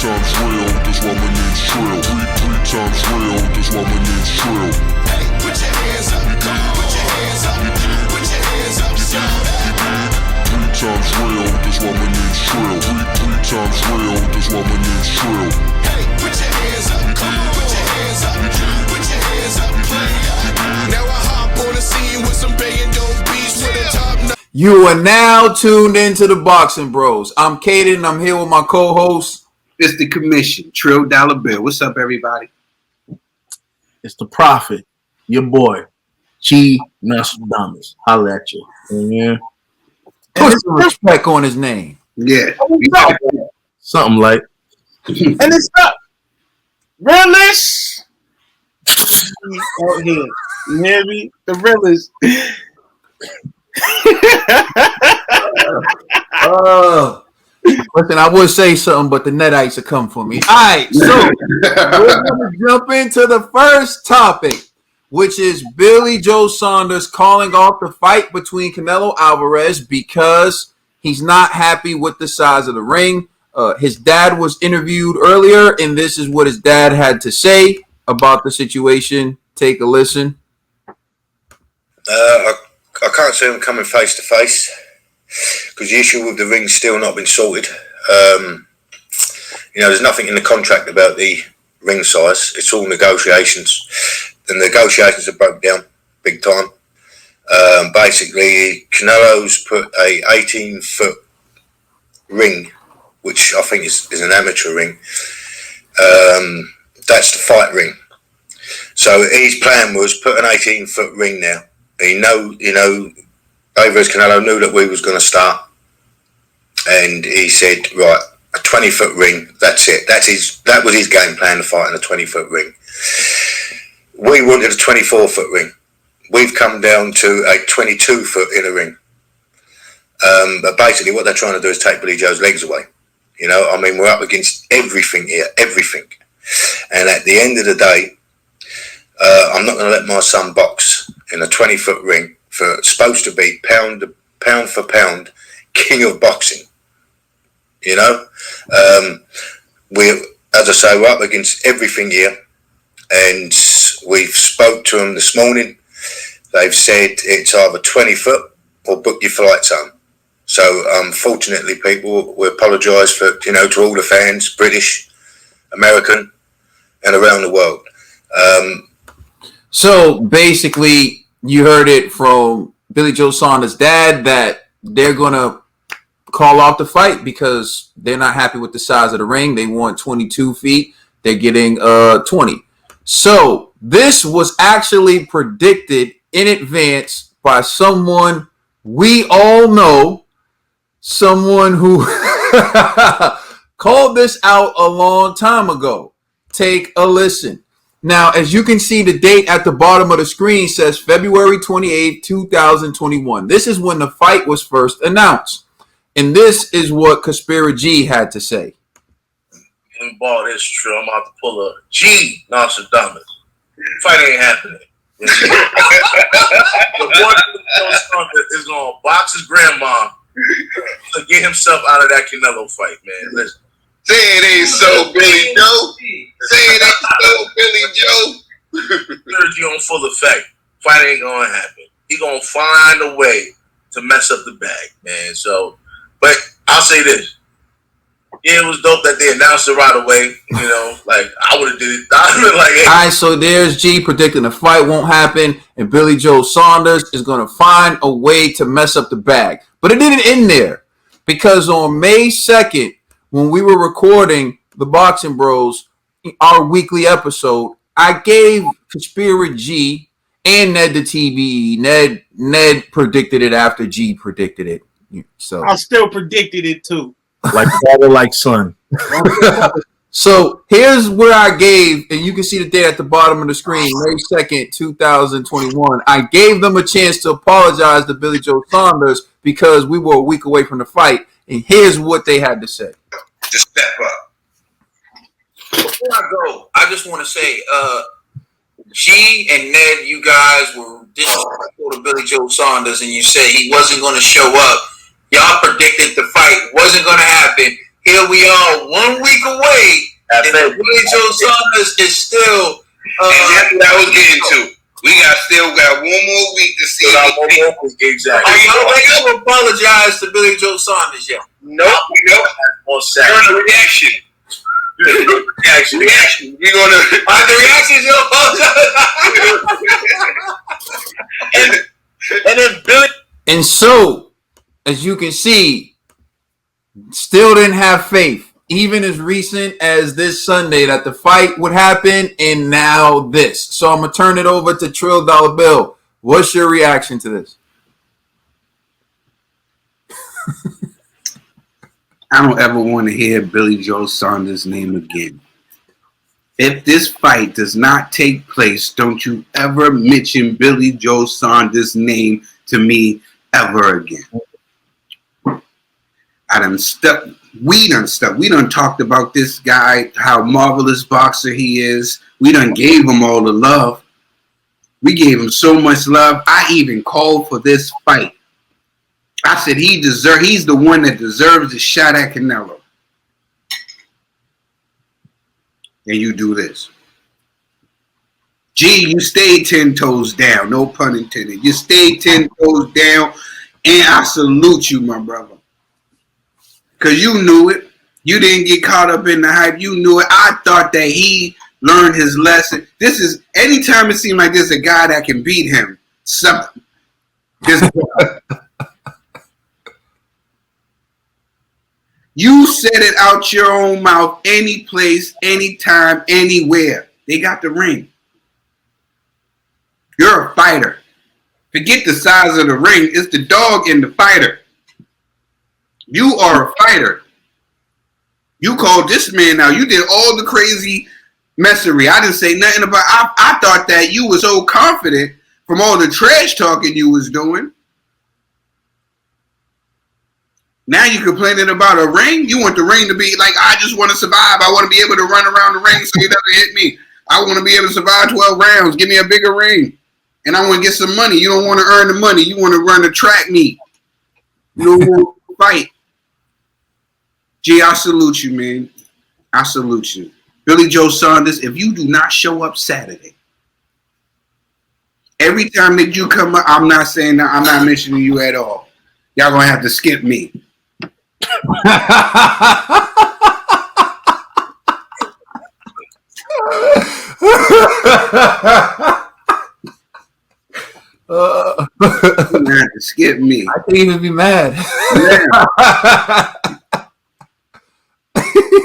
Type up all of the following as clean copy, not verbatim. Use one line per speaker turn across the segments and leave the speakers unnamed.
times real, that's why my name's Trill. Three times real, that's why my name's Trill.
Hey, put your hands up, come on, put your hands up, put your hands up, shout out.
3 times real, that's why my name's Trill. Three times real, that's why my name's Trill.
Hey, put your hands up, come on, put your hands up, put your hands up, now I hop on the scene with some banging dope beats with a top.
You are now tuned into the Boxing Bros. I'm Caden. I'm here with my co-host.
It's the commission, Trill Dollar Bill. What's up, everybody?
It's the Prophet, your boy, G. Nostradamus. Holla at you. Yeah.
Put some respect on his name.
Yeah.
Something like. And it's up. Realist. Out here. You hear me? The realist.
Listen, I would say something, but the netites will come for me. All right, so we're going to jump into the first topic, which is Billy Joe Saunders calling off the fight between Canelo Alvarez because he's not happy with the size of the ring. His dad was interviewed earlier, and this is what his dad had to say about the situation. Take a listen.
I can't see them coming face to face because the issue with the ring's still not been sorted. There's nothing in the contract about the ring size. It's all negotiations. The negotiations are broke down big time. Basically, Canelo's put a 18-foot ring, which I think is an amateur ring. That's the fight ring. So his plan was put an 18-foot ring now. Alvarez Canelo knew that we was going to start, and he said, right, a 20-foot ring, that's it. That was his game plan, to fight in a 20-foot ring. We wanted a 24-foot ring. We've come down to a 22-foot inner ring. But basically what they're trying to do is take Billy Joe's legs away. We're up against everything here, everything. And at the end of the day, I'm not going to let my son box in a 20-foot ring for supposed to be pound for pound king of boxing. We're up against everything here, and we've spoke to them this morning. They've said it's either 20-foot or book your flights home. So unfortunately, people, we apologise for to all the fans, British, American, and around the world.
So basically, you heard it from Billy Joe Saunders' dad that they're going to call off the fight because they're not happy with the size of the ring. They want 22 feet. They're getting 20. So this was actually predicted in advance by someone we all know, someone who called this out a long time ago. Take a listen. Now, as you can see, the date at the bottom of the screen says February 28, 2021. This is when the fight was first announced. And this is what Conspira G had to say.
And ball this true. I'm about to pull a G Nostradamus. Fight ain't happening. The boy is going to box his grandma to get himself out of that Canelo fight, man. Listen.
Say it ain't so, Billy Joe. Say it ain't so, Billy Joe.
Energy on full effect. Fight ain't going to happen. He going to find a way to mess up the bag, man. So, but I'll say this. Yeah, it was dope that they announced it right away. I would have did it. I would have been like, hey.
All right, so there's G predicting the fight won't happen, and Billy Joe Saunders is going to find a way to mess up the bag. But it didn't end there, because on May 2nd, when we were recording the Boxing Bros, our weekly episode, I gave Conspira G and Ned the TV. Ned predicted it after G predicted it. So
I still predicted it too.
Like father, like son.
So here's where I gave, and you can see the date at the bottom of the screen, May 2nd, 2021. I gave them a chance to apologize to Billy Joe Saunders because we were a week away from the fight. And here's what they had to say.
Just step up.
Before I go, I just want to say, G and Ned, you guys were disrespectful to Billy Joe Saunders, and you said he wasn't going to show up. Y'all predicted the fight wasn't going to happen. Here we are 1 week away say Billy Joe Saunders is still.
And that's what I was getting to. We still got one more week to see.
Exactly.
I don't apologize to Billy Joe Saunders yet.
Nope. Turn the reaction. Reaction. We're gonna
The reactions,
and then Billy.
And so, as you can see, still didn't have faith, even as recent as this Sunday, that the fight would happen, and now this. So I'm gonna turn it over to Trill Dollar Bill. What's your reaction to this?
I don't ever want to hear Billy Joe Saunders' name again. If this fight does not take place, don't you ever mention Billy Joe Saunders' name to me ever again. We done talked about this guy, how marvelous boxer he is. We done gave him all the love. We gave him so much love. I even called for this fight. I said he's the one that deserves the shot at Canelo. And you do this. Gee, you stayed 10 toes down. No pun intended. You stayed 10 toes down. And I salute you, my brother. Because you knew it. You didn't get caught up in the hype. You knew it. I thought that he learned his lesson. Anytime it seemed like there's a guy that can beat him, something. You said it out your own mouth, any place, anytime, anywhere. They got the ring. You're a fighter. Forget the size of the ring. It's the dog in the fighter. You are a fighter. You called this man out. You did all the crazy messery. I didn't say nothing about. I thought that you were so confident from all the trash talking you was doing. Now you're complaining about a ring? You want the ring to be like, I just want to survive. I want to be able to run around the ring so you never hit me. I want to be able to survive 12 rounds. Give me a bigger ring. And I want to get some money. You don't want to earn the money. You want to run the track meet. You don't want to fight. Gee, I salute you, man. I salute you. Billy Joe Saunders, if you do not show up Saturday, every time that you come up, I'm not saying that, I'm not mentioning you at all. Y'all going to have to skip me. You have to skip me.
I can't even be mad.
Yeah.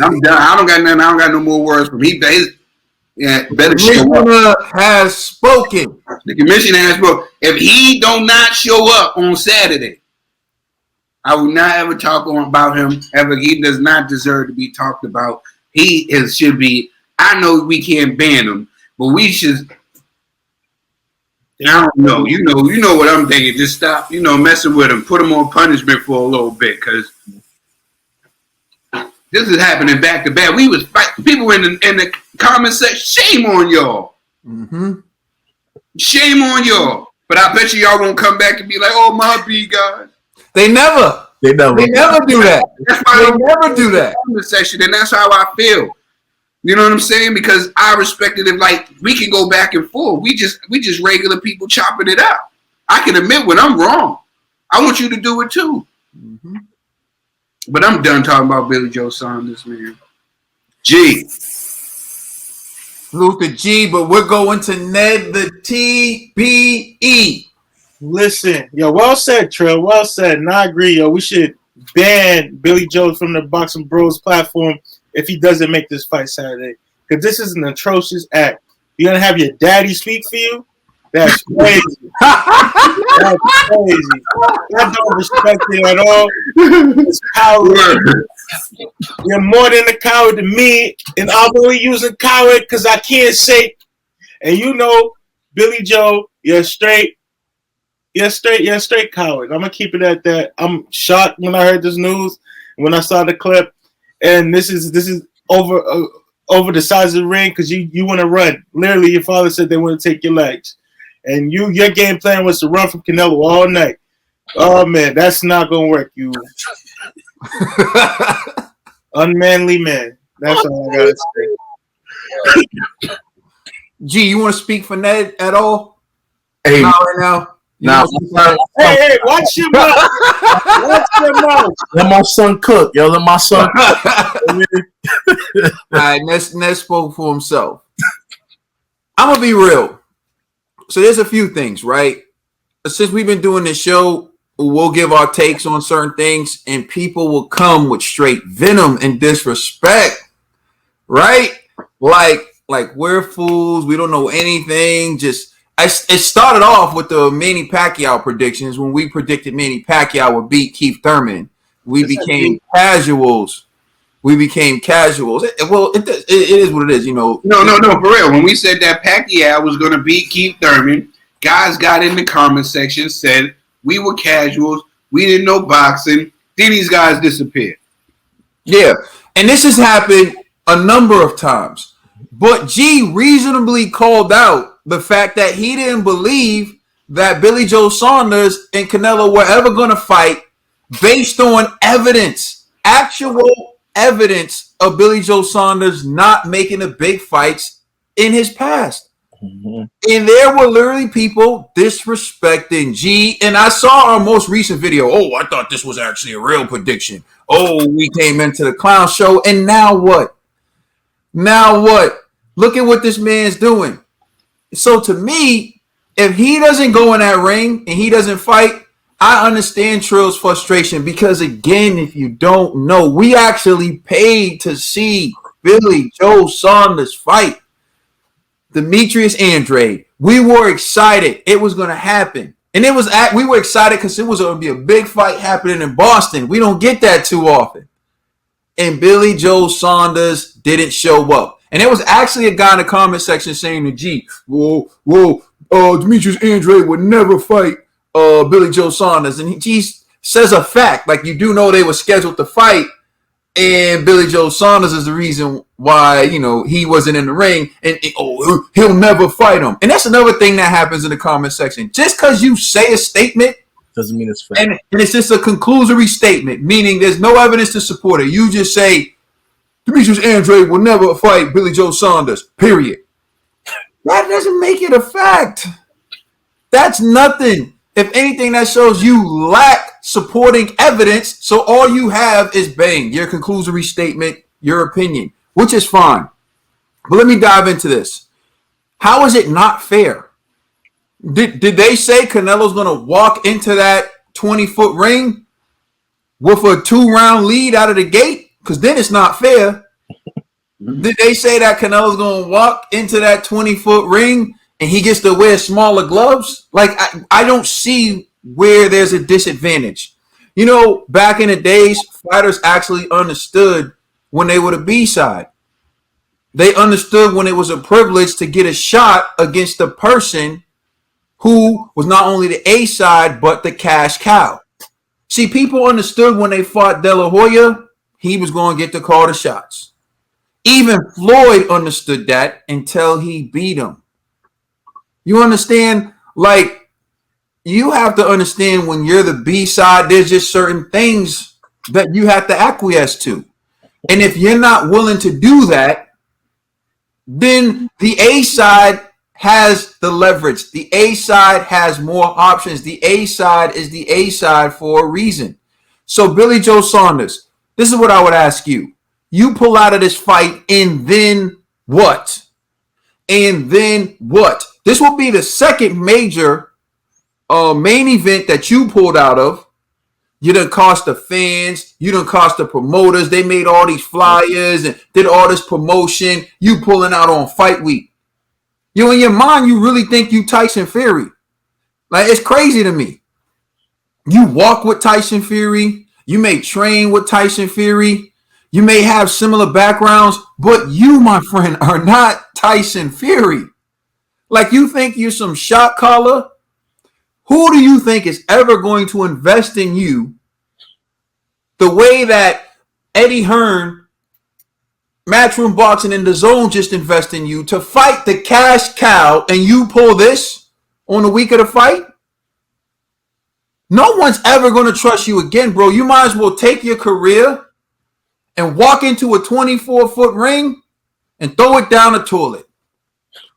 I'm done. I don't got nothing. I don't got no more words from him. Better show up.
Has spoken.
The commissioner has spoken. If he do not show up on Saturday, I will not ever talk about him ever. He does not deserve to be talked about. Should be. I know we can't ban him, but we should. I don't know. You know what I'm thinking. Just stop. Messing with him. Put him on punishment for a little bit, because this is happening back to back. We was fighting people in the comment section. Shame on y'all.
Mm-hmm.
Shame on y'all. But I bet y'all gonna come back and be like, "Oh, my B guys."
They never do that.
That's why
they never do that.
Comment section, and that's how I feel. You know what I'm saying? Because I respected it. Like, we can go back and forth. We just regular people chopping it out. I can admit when I'm wrong. I want you to do it too.
Mm-hmm.
But I'm done talking about Billy Joe Saunders, man. G.
Luther G, but we're going to Ned the TBE.
Listen, yo, well said, Trill. Well said. And I agree, yo. We should ban Billy Joe from the Boxing Bros platform if he doesn't make this fight Saturday. Because this is an atrocious act. You're going to have your daddy speak for you? That's crazy. That's crazy. I don't respect it at all. It's coward. You're more than a coward to me, and I'm only using coward because I can't say. And Billy Joe, you're a straight coward. I'm gonna keep it at that. I'm shocked when I heard this news, when I saw the clip, and this is over the size of the ring because you want to run. Literally, your father said they want to take your legs. And your game plan was to run from Canelo all night. Oh, man, that's not going to work, you unmanly man. That's all I gotta say.
G, you want to speak for Ned at all?
Hey,
Not right now. You
nah,
wanna speak for Ned?
Hey, watch your mouth. Watch your mouth.
let my son cook, yo. Let my son cook.
All right, Ned spoke for himself. I'm gonna be real. So there's a few things, right? Since we've been doing this show, we'll give our takes on certain things, and people will come with straight venom and disrespect, right? Like we're fools. We don't know anything. It started off with the Manny Pacquiao predictions when we predicted Manny Pacquiao would beat Keith Thurman. We became casuals. Well, it is what it is, you know.
No, for real. When we said that Pacquiao was going to beat Keith Thurman, guys got in the comment section, said we were casuals, we didn't know boxing. Then these guys disappeared.
Yeah, and this has happened a number of times. But G reasonably called out the fact that he didn't believe that Billy Joe Saunders and Canelo were ever going to fight based on evidence, actual evidence of Billy Joe Saunders not making the big fights in his past. And there were literally people disrespecting G. And I saw our most recent video. Oh, I thought this was actually a real prediction. Oh, we came into the clown show. And now what? Now what? Look at what this man's doing. So to me, if he doesn't go in that ring and he doesn't fight, I understand Trill's frustration because, again, if you don't know, we actually paid to see Billy Joe Saunders fight Demetrius Andrade. We were excited. It was going to happen. And we were excited because it was going to be a big fight happening in Boston. We don't get that too often. And Billy Joe Saunders didn't show up. And there was actually a guy in the comment section saying to G, Demetrius Andrade would never fight Billy Joe Saunders. And G says a fact, like you do know they were scheduled to fight, and Billy Joe Saunders is the reason why, you know, he wasn't in the ring, and he'll never fight him. And that's another thing that happens in the comment section. Just because you say a statement
doesn't mean it's fair.
And it's just a conclusory statement, meaning there's no evidence to support it. You just say, Demetrius Andrade will never fight Billy Joe Saunders, period. That doesn't make it a fact. That's nothing. If anything, that shows you lack supporting evidence, so all you have is bang, your conclusory statement, your opinion, which is fine. But let me dive into this. How is it not fair? Did they say Canelo's going to walk into that 20-foot ring with a 2-round lead out of the gate? Because then it's not fair. Did they say that Canelo's going to walk into that 20-foot ring and he gets to wear smaller gloves? Like, I don't see where there's a disadvantage. You know, back in the days, fighters actually understood when they were the B-side. They understood when it was a privilege to get a shot against the person who was not only the A side, but the cash cow. See, people understood when they fought De La Hoya, he was going to get to call the shots. Even Floyd understood that until he beat him. You understand? Like, you have to understand when you're the B side, there's just certain things that you have to acquiesce to. And if you're not willing to do that, then the A side has the leverage. The A side has more options. The A side is the A side for a reason. So Billy Joe Saunders, this is what I would ask you. You pull out of this fight and then what? And then what? This will be the second major main event that you pulled out of. You done cost the fans. You done cost the promoters. They made all these flyers and did all this promotion. You pulling out on fight week. You in your mind, you really think you Tyson Fury. Like, it's crazy to me. You walk with Tyson Fury. You may train with Tyson Fury. You may have similar backgrounds, but you, my friend, are not Tyson Fury. Like, you think you're some shot caller? Who do you think is ever going to invest in you the way that Eddie Hearn, Matchroom Boxing, and the Zone just invest in you to fight the cash cow, and you pull this on the week of the fight? No one's ever going to trust you again, bro. You might as well take your career and walk into a 24-foot ring and throw it down the toilet.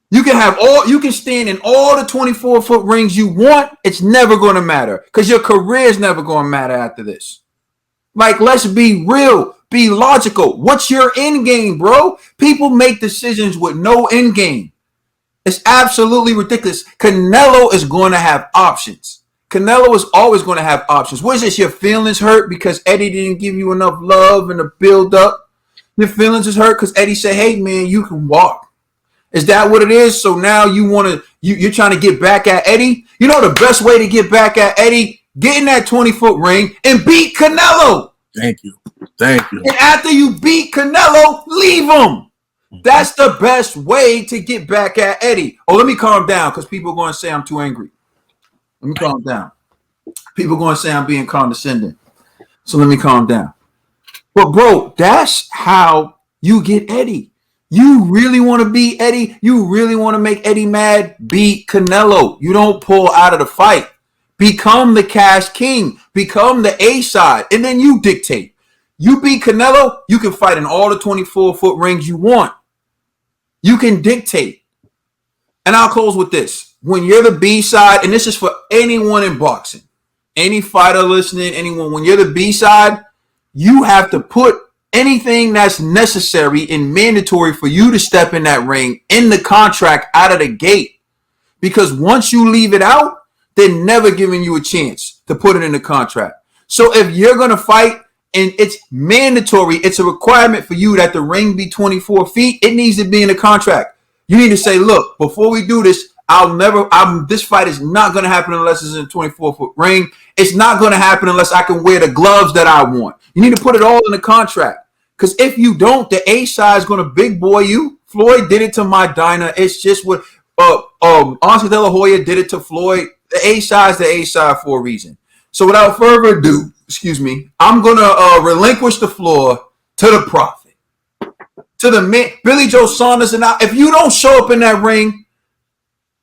You can stand in all the 24-foot rings you want. It's never going to matter because your career is never going to matter after this. Like, let's be real, be logical. What's your end game, bro? People make decisions with no end game. It's absolutely ridiculous. Canelo is going to have options. Canelo is always going to have options. What is this? Your feelings hurt because Eddie didn't give you enough love and a build up? Your feelings is hurt because Eddie said, hey, man, you can walk. Is that what it is? So now you're trying to get back at Eddie? You know the best way to get back at Eddie? Get in that 20-foot ring and beat Canelo.
Thank you. Thank you.
And after you beat Canelo, leave him. That's the best way to get back at Eddie. Oh, let me calm down because people are going to say I'm too angry. Let me calm down. People are going to say I'm being condescending. So let me calm down. But, bro, that's how you get Eddie. You really want to beat Eddie? You really want to make Eddie mad? Beat Canelo. You don't pull out of the fight. Become the cash king. Become the A side. And then you dictate. You beat Canelo, you can fight in all the 24-foot rings you want. You can dictate. And I'll close with this. When you're the B side, and this is for anyone in boxing, any fighter listening, anyone, when you're the B side, you have to put anything that's necessary and mandatory for you to step in that ring in the contract out of the gate. Because once you leave it out, they're never giving you a chance to put it in the contract. So if you're going to fight and it's mandatory, it's a requirement for you that the ring be 24 feet, it needs to be in the contract. You need to say, look, before we do this, this fight is not going to happen unless it's in a 24-foot ring. It's not going to happen unless I can wear the gloves that I want. You need to put it all in the contract. Because if you don't, the A side is going to big boy you. Floyd did it to Maidana. It's just what Oscar De La Hoya did it to Floyd. The A side is the A side for a reason. So without further ado, I'm going to relinquish the floor to the prophet, to the man, Billy Joe Saunders. And if you don't show up in that ring,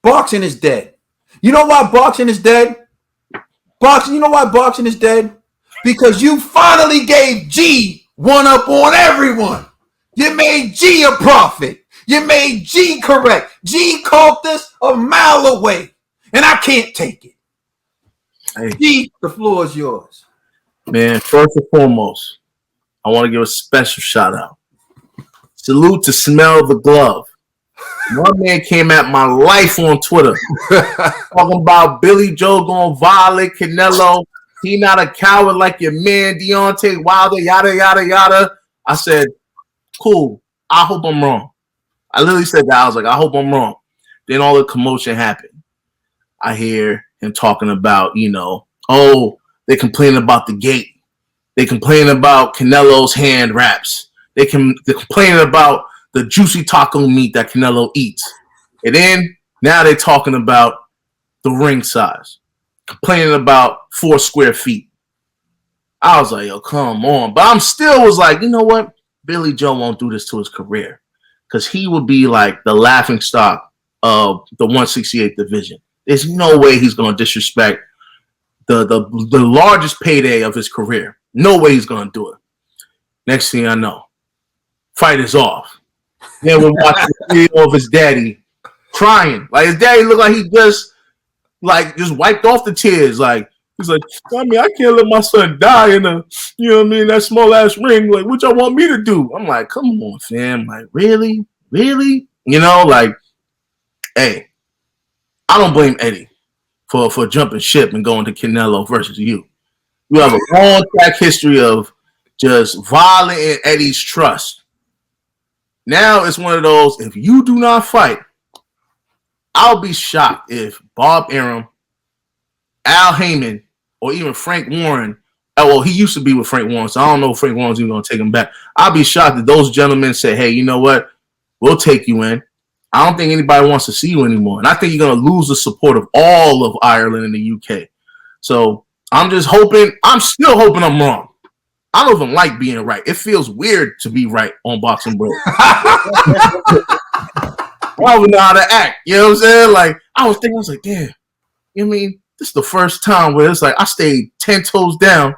boxing is dead. You know why boxing is dead? You know why boxing is dead? Because you finally gave G one up on everyone. You made G a prophet. You made G correct. G caught this a mile away. And I can't take it.
Hey.
G, the floor is yours.
Man, first and foremost, I want to give a special shout out. Salute to Smell the Glove. One man came at my life on Twitter talking about Billy Joe going to violate Canelo. He not a coward like your man Deontay Wilder, yada, yada, yada. I said, cool. I hope I'm wrong. I literally said that. I was like, I hope I'm wrong. Then all the commotion happened. I hear him talking about, they complaining about the gate. They complaining about Canelo's hand wraps. They're complaining about the juicy taco meat that Canelo eats. And then now they're talking about the ring size. Complaining about 4 square feet. I was like, yo, come on. But I'm still was like, you know what? Billy Joe won't do this to his career. Because he would be like the laughing stock of the 168 division. There's no way he's going to disrespect the largest payday of his career. No way he's going to do it. Next thing I know, fight is off. Then we're watching the video of his daddy crying. Like his daddy looked like he just wiped off the tears. Like he's like, I can't let my son die in that small ass ring. Like, what y'all want me to do? I'm like, come on, fam. Like, really? Really? Hey, I don't blame Eddie for jumping ship and going to Canelo versus you. You have a long track history of just violating Eddie's trust. Now it's one of those, if you do not fight, I'll be shocked if Bob Arum, Al Heyman, or even Frank Warren, he used to be with Frank Warren, so I don't know if Frank Warren's even going to take him back. I'll be shocked if those gentlemen say, hey, you know what? We'll take you in. I don't think anybody wants to see you anymore. And I think you're going to lose the support of all of Ireland and the UK. So I'm still hoping I'm wrong. I don't even like being right. It feels weird to be right on Boxing Bros. I don't know how to act. You know what I'm saying? Like, I was like, damn. You know what I mean? This is the first time where it's like I stayed 10 toes down,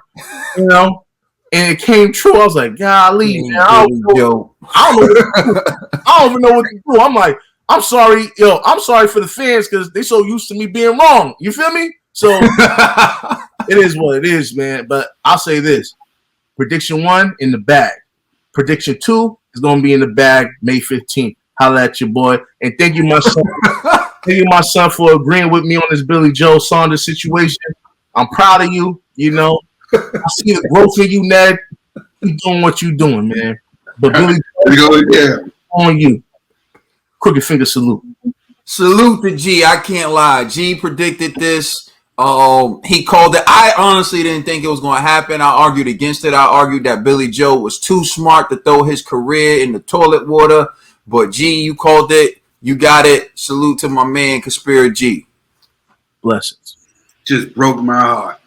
and it came true. I was like, golly, man, I don't know I don't even know what to do. I'm like, I'm sorry, I'm sorry for the fans because they so used to me being wrong. You feel me? So it is what it is, man. But I'll say this: prediction 1 in the bag. Prediction 2 is gonna be in the bag May 15th. Holla at your boy, and thank you, my son. Thank you, my son, for agreeing with me on this Billy Joe Saunders situation. I'm proud of you. You know, I see the growth in you, Ned. You doing what you doing, man. But Billy, on you. Crooked finger salute.
Salute to G. I can't lie. G predicted this. He called it. I honestly didn't think it was going to happen. I argued against it. I argued that Billy Joe was too smart to throw his career in the toilet water. But G, you called it. You got it. Salute to my man, Conspiracy G.
Blessings.
Just broke my heart.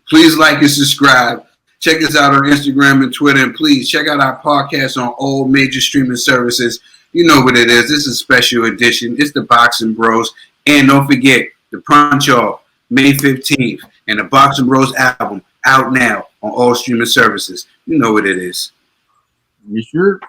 Please like and subscribe. Check us out on Instagram and Twitter. And please check out our podcast on all major streaming services. You know what it is. This is a special edition. It's the Boxing Bros. And don't forget, the Punch Off, May 15th. And the Boxing Bros album out now on all streaming services. You know what it is.
You sure?